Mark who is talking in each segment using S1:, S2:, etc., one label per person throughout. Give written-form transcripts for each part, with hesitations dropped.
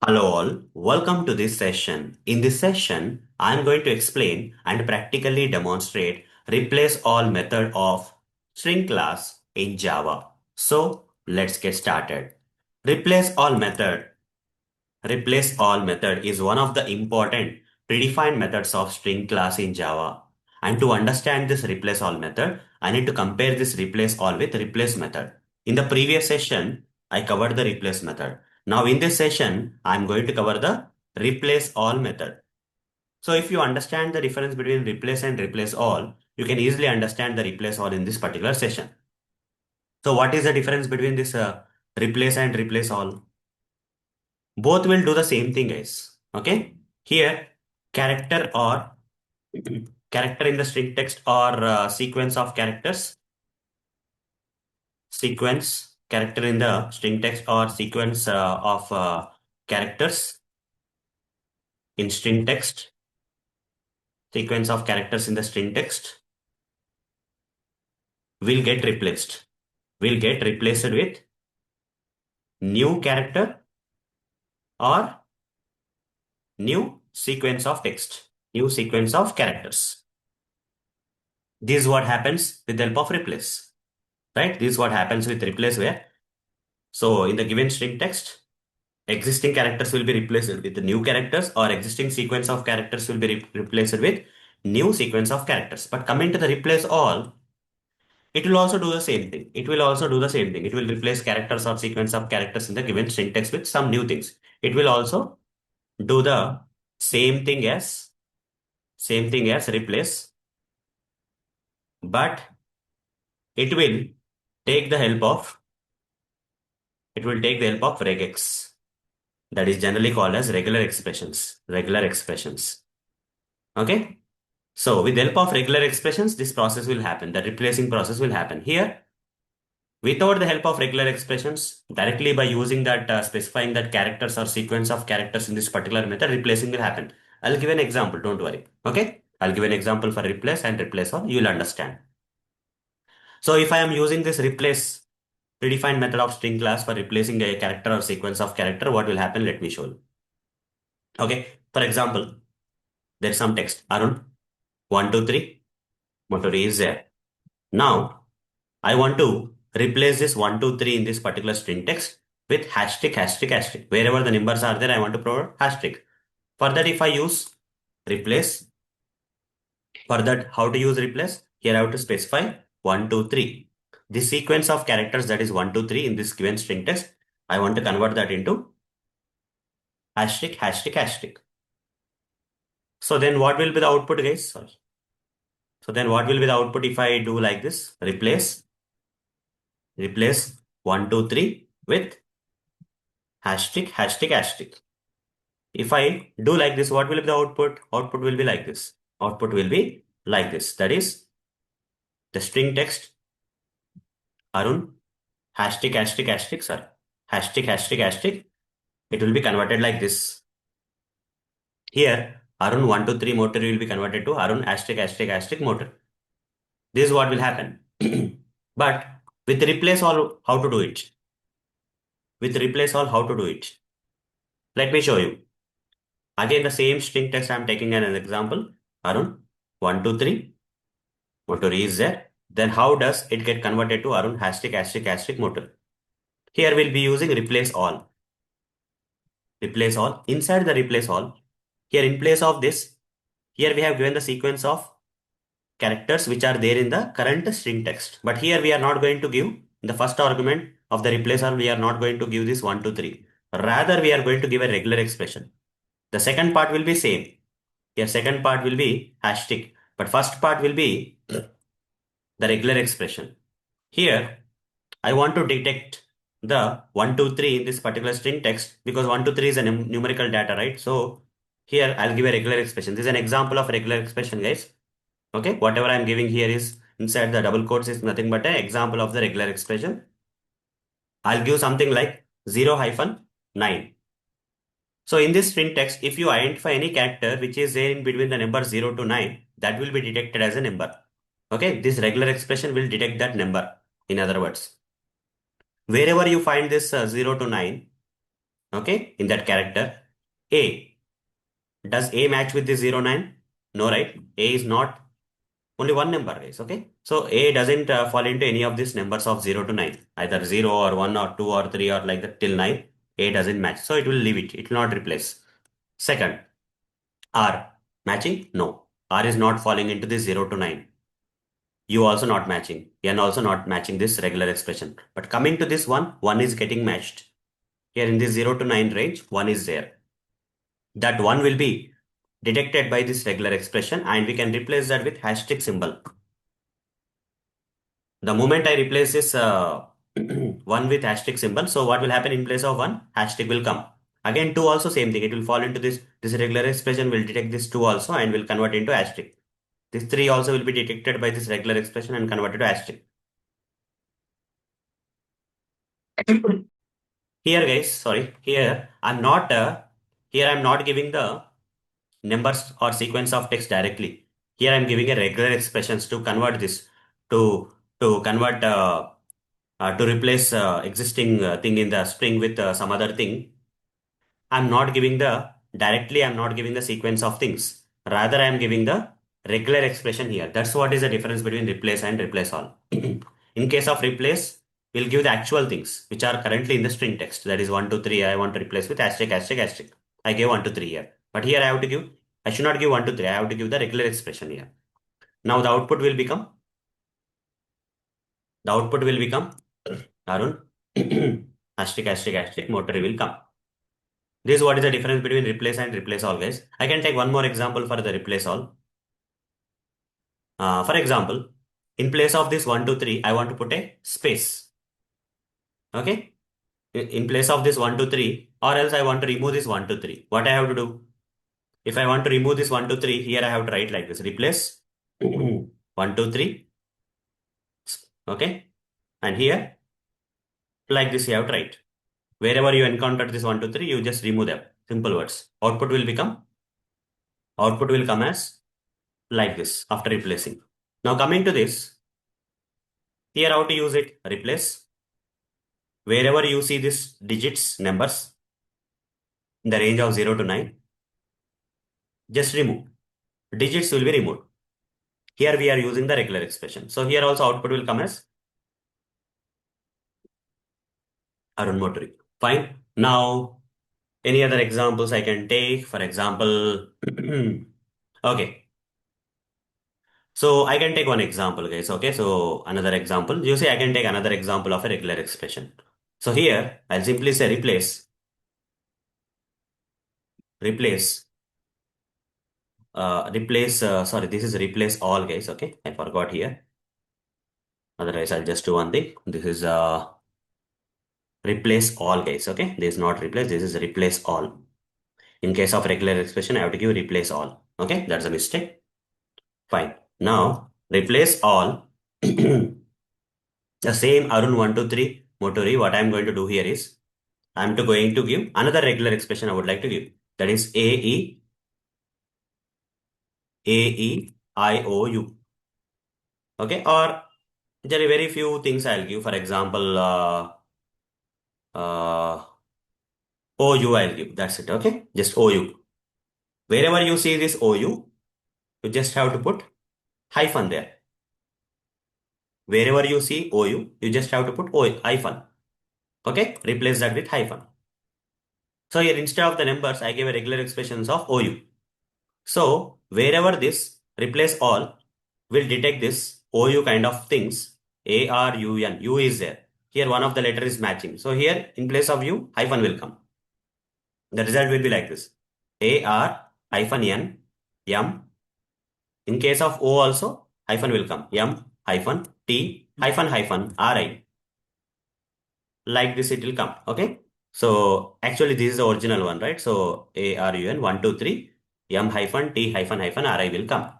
S1: Hello all, welcome to this session. In this session, I am going to explain and practically demonstrate replace all method of string class in Java. So let's get started. Replace all method. Replace all method is one of the important predefined methods of string class in Java. And to understand this replace all method, I need to compare this replace all with replace method. In the previous session, I covered the replace method. Now in this session, I'm going to cover the replace all method. So if you understand the difference between replace and replace all, you can easily understand the replace all in this particular session. So what is the difference between this replace and replace all? Both will do the same thing, guys. Okay. Here, character or character in the string text or sequence of characters. Sequence character in the string text or sequence of characters in string text. Sequence of characters in the string text will get replaced. Will get replaced with new character or new sequence of text. New sequence of characters. This is what happens with the help of replace. Right? This is what happens with replace where. So in the given string text, existing characters will be replaced with the new characters or existing sequence of characters will be replaced with new sequence of characters. But coming to the replace all, it will also do the same thing. It will also do the same thing. It will replace characters or sequence of characters in the given string text with some new things. It will also do the same thing as replace, but it will take the help of regex. That is generally called as regular expressions. Regular expressions. Okay. So with the help of regular expressions, this process will happen. The replacing process will happen. Here, without the help of regular expressions, directly by using that, specifying that characters or sequence of characters in this particular method, replacing will happen. I'll give an example. Don't worry. Okay. I'll give an example for replace and replace all. You'll understand. So if I am using this replace predefined method of string class for replacing a character or sequence of character, what will happen? Let me show you. Okay. For example, there's some text. Arun, 1, 2, 3. Motor is there. Now, I want to replace this 1, 2, 3 in this particular string text with hashtag, hashtag, hashtag. Wherever the numbers are there, I want to provide hashtag. For that, if I use replace, for that, how to use replace? Here I have to specify 1, 2, 3. This sequence of characters that is 1, 2, 3 in this given string text, I want to convert that into hashtag, hashtag, hashtag. So then what will be the output, guys? Sorry. So then what will be the output if I do like this? Replace 1, 2, 3 with hashtag, hashtag, hashtag. If I do like this, what will be the output? Output will be like this. Output will be like this. That is the string text Arun hashtag, hashtag, hashtag, sorry. Hashtag, hashtag, hashtag. It will be converted like this. Here, Arun 1, 2, 3 motor will be converted to Arun hashtag, hashtag, hashtag motor. This is what will happen. But with replace all, how to do it? With replace all, how to do it? Let me show you. Again, the same string text I'm taking as an example. Arun 1, 2, 3. Motor is there. Then how does it get converted to Arun hashtag, hashtag, hashtag motor? Here we'll be using replace all. Replace all. Inside the replace all, here in place of this, here we have given the sequence of characters which are there in the current string text. But here we are not going to give in the first argument of the replace all, we are not going to give this 1, 2, 3. Rather, we are going to give a regular expression. The second part will be same. Here second part will be hashtag. But first part will be the regular expression. Here, I want to detect the 1, 2, 3 in this particular string text because 1, 2, 3 is a numerical data, right? So here I'll give a regular expression. This is an example of regular expression, guys. Okay, whatever I'm giving here is inside the double quotes is nothing but an example of the regular expression. I'll give something like 0 hyphen 9. So in this string text, if you identify any character which is there in between the number 0 to 9, that will be detected as a number. Okay, this regular expression will detect that number. In other words, wherever you find this 0 to 9, Okay, in that character, A. Does A match with the 09? No, right? A is not only one number, guys. Okay, so A doesn't fall into any of these numbers of 0 to 9, either 0 or 1 or 2 or 3 or like that till 9. A doesn't match, so it will leave it. It will not replace. Second, R. Matching? No. R is not falling into the 0 to 9. U also not matching. N also not matching this regular expression. But coming to this one, 1 is getting matched. Here in the 0 to 9 range, 1 is there. That 1 will be detected by this regular expression and we can replace that with hashtag symbol. The moment I replace this 1 with hashtag symbol, so what will happen in place of 1? Hashtag will come. Again 2 also same thing. It will fall into this regular expression will detect this 2 also and will convert into hashtag. This 3 also will be detected by this regular expression and converted to hashtag. Here guys, sorry, here I'm not giving the numbers or sequence of text directly. Here I'm giving a regular expressions to convert this to convert to replace existing thing in the string with some other thing. I'm not giving the sequence of things. Rather, I'm giving the regular expression here. That's what is the difference between replace and replace all. In case of replace, we'll give the actual things which are currently in the string text. That is 1, 2, 3. I want to replace with asterisk, asterisk, asterisk. I gave 1, 2, 3 here. But here I should not give 1, 2, 3. I have to give the regular expression here. Now the output will become, Arun, asterisk, asterisk, asterisk, motor will come. This is what is the difference between replace and replace all, guys. I can take one more example for the replace all. For example, in place of this 1, 2, 3, I want to put a space. Okay. In place of this 1, 2, 3, or else I want to remove this 1, 2, 3. What I have to do? If I want to remove this 1, 2, 3, here I have to write like this. Replace 1, 2, 3. Okay. And here, like this, you have to write. Wherever you encounter this 1, 2, 3, you just remove them. Simple words. Output will come as like this after replacing. Now coming to this, here how to use it? Replace. Wherever you see this digits, numbers, in the range of 0 to 9, just remove. Digits will be removed. Here we are using the regular expression. So here also output will come as Arun Motri. Fine. Now, any other examples I can take? For example, okay. So I can take one example, guys. Okay. So another example. You see, I can take another example of a regular expression. So here I'll simply say replace, sorry, this is replace all, guys. Okay. I forgot here. Otherwise, I'll just do one thing. This is replace all, guys. Okay. This is not replace. This is replace all. In case of regular expression, I have to give replace all. Okay. That's a mistake. Fine. Now, replace all. The same Arun 1, 2, 3 Motori. What I'm going to do here is going to give another regular expression I would like to give. That is AEIOU. Okay. Or there are very few things I'll give. For example, uh, OU I'll give. That's it. Okay. Just OU. Wherever you see this OU, you just have to put hyphen there. Wherever you see OU, you just have to put hyphen. Okay. Replace that with hyphen. So here instead of the numbers, I gave a regular expressions of OU. So wherever this replace all will detect this OU kind of things, ARUN, U is there. Here one of the letter is matching. So here in place of U, hyphen will come. The result will be like this. AR hyphen N, M. In case of O also, hyphen will come. M hyphen T hyphen hyphen RI. Like this it will come. Okay. So actually this is the original one, right? So ARUN 1, 2, 3, M hyphen T hyphen hyphen RI will come.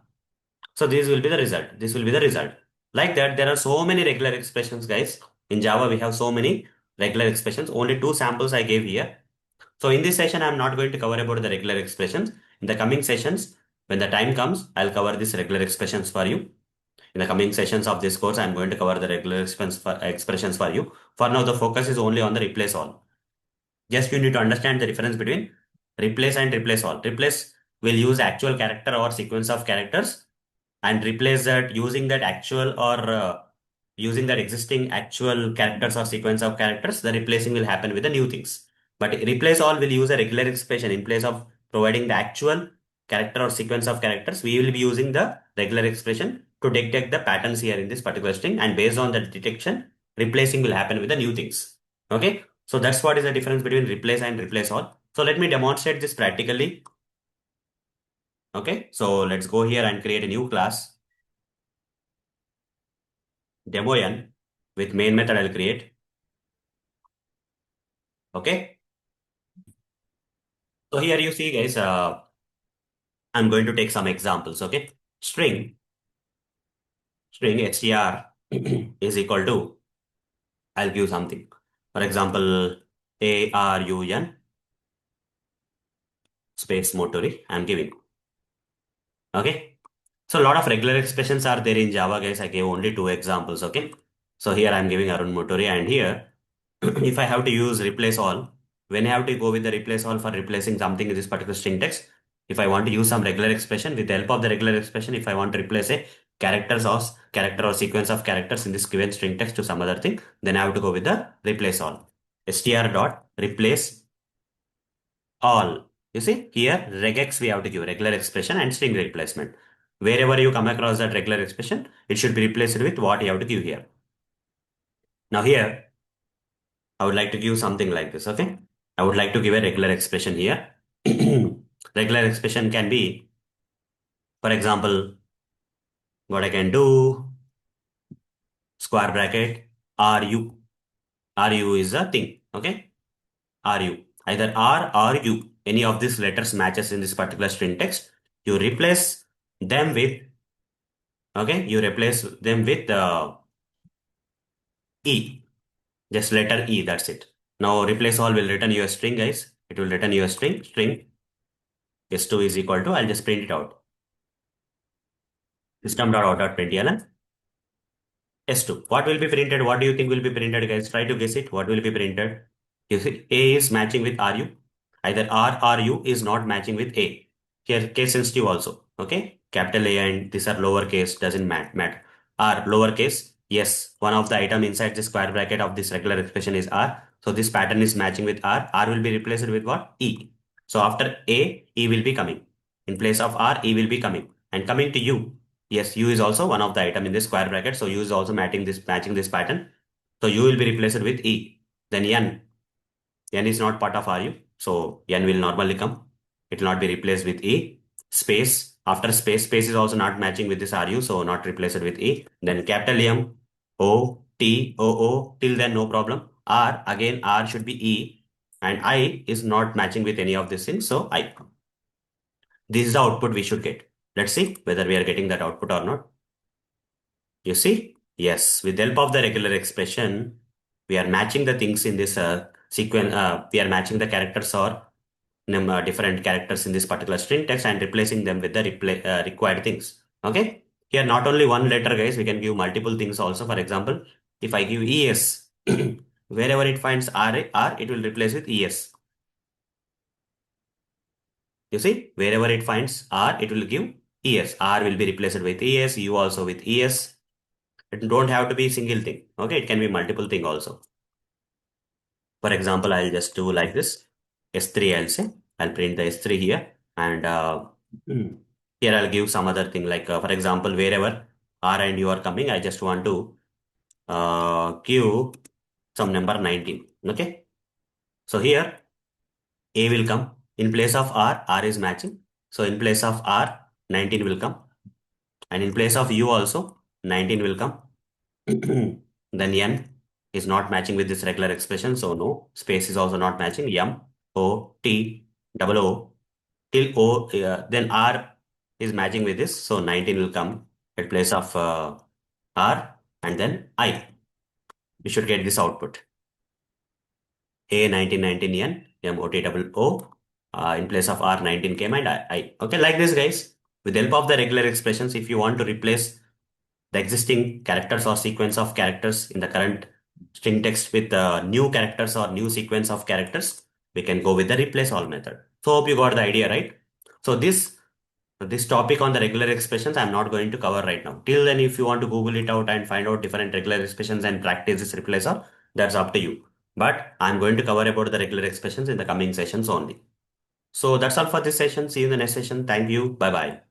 S1: So this will be the result. This will be the result. Like that, there are so many regular expressions, guys. In Java, we have so many regular expressions. Only two samples I gave here. So in this session, I'm not going to cover about the regular expressions. In the coming sessions, when the time comes, I'll cover these regular expressions for you. In the coming sessions of this course, I'm going to cover the regular expressions for you. For now, the focus is only on the replace all. Just you need to understand the difference between replace and replace all. Replace will use actual character or sequence of characters and replace that using that actual or using that existing actual characters or sequence of characters. The replacing will happen with the new things. But replace all will use a regular expression in place of providing the actual character or sequence of characters. We will be using the regular expression to detect the patterns here in this particular string, and based on that detection, replacing will happen with the new things. Okay, so that's what is the difference between replace and replace all. So let me demonstrate this practically. Okay, so let's go here and create a new class, demo1. With main method I'll create. Okay, so here you see guys, I'm going to take some examples. Okay, string str is equal to, I'll give something. For example, ARUN space motori I'm giving. Okay. So a lot of regular expressions are there in Java, guys. I gave only two examples. Okay. So here I'm giving Arun Motori, and here if I have to use replace all, when I have to go with the replace all for replacing something in this particular string text, if I want to use some regular expression, with the help of the regular expression, if I want to replace a character or sequence of characters in this given string text to some other thing, then I have to go with the replace all. str dot replace all. You see here regex we have to give regular expression and string replacement. Wherever you come across that regular expression, it should be replaced with what you have to give here. Now here I would like to give something like this. Okay, I would like to give a regular expression here. Regular expression can be, for example, what I can do, square bracket ru. Ru is a thing. Okay, ru, either r or u, any of these letters matches in this particular string text, you replace them with, okay, you replace them with E, just letter E, that's it. Now replace all will return you a string, guys. It will return you a string s2 is equal to, I'll just print it out. System.out.println s2. What will be printed? What do you think will be printed, guys? Try to guess it. What will be printed? You see, A is matching with RU. Either R or U is not matching with A. Here, case sensitive also. Okay, capital A and these are lowercase, doesn't matter. R lowercase. Yes, one of the item inside the square bracket of this regular expression is R. So this pattern is matching with R. R will be replaced with what? E. So after A, E will be coming. In place of R, E will be coming. And coming to U, yes, U is also one of the item in this square bracket. So U is also matching this pattern. So U will be replaced with E. Then N. N is not part of RU. So N will normally come. It will not be replaced with E. Space. After space is also not matching with this RU. So not replaced with E. Then capital M, O, T, O, O. Till then no problem. R. Again R should be E. And I is not matching with any of these things. So I. This is the output we should get. Let's see whether we are getting that output or not. You see? Yes, with the help of the regular expression, we are matching the things in this sequence. We are matching the characters or different characters in this particular string text and replacing them with the required things. Okay? Here, not only one letter, guys, we can give multiple things also. For example, if I give ES, wherever it finds R, it will replace with ES. You see, wherever it finds R, it will give ES. R will be replaced with ES, U also with ES. It don't have to be single thing. Okay, it can be multiple thing also. For example, I'll just do like this. S3 I'll say. I'll print the S3 here. And here I'll give some other thing like, for example, wherever R and U are coming, I just want to give some number 19. Okay. So here A will come. In place of R is matching. So in place of R, 19 will come. And in place of U also, 19 will come. Then N is not matching with this regular expression, so no. Space is also not matching. M, O, T, double O, till O, then R is matching with this, so 19 will come at place of R, and then I. We should get this output. A 1919 N, M, O, T, double O. In place of R, 19 came and I. Okay, like this, guys. With the help of the regular expressions, if you want to replace the existing characters or sequence of characters in the current string text with new characters or new sequence of characters, we can go with the replace all method. So hope you got the idea, right? So this topic on the regular expressions, I'm not going to cover right now. Till then, if you want to Google it out and find out different regular expressions and practice this replace all, that's up to you. But I'm going to cover about the regular expressions in the coming sessions only. So that's all for this session. See you in the next session. Thank you. Bye bye.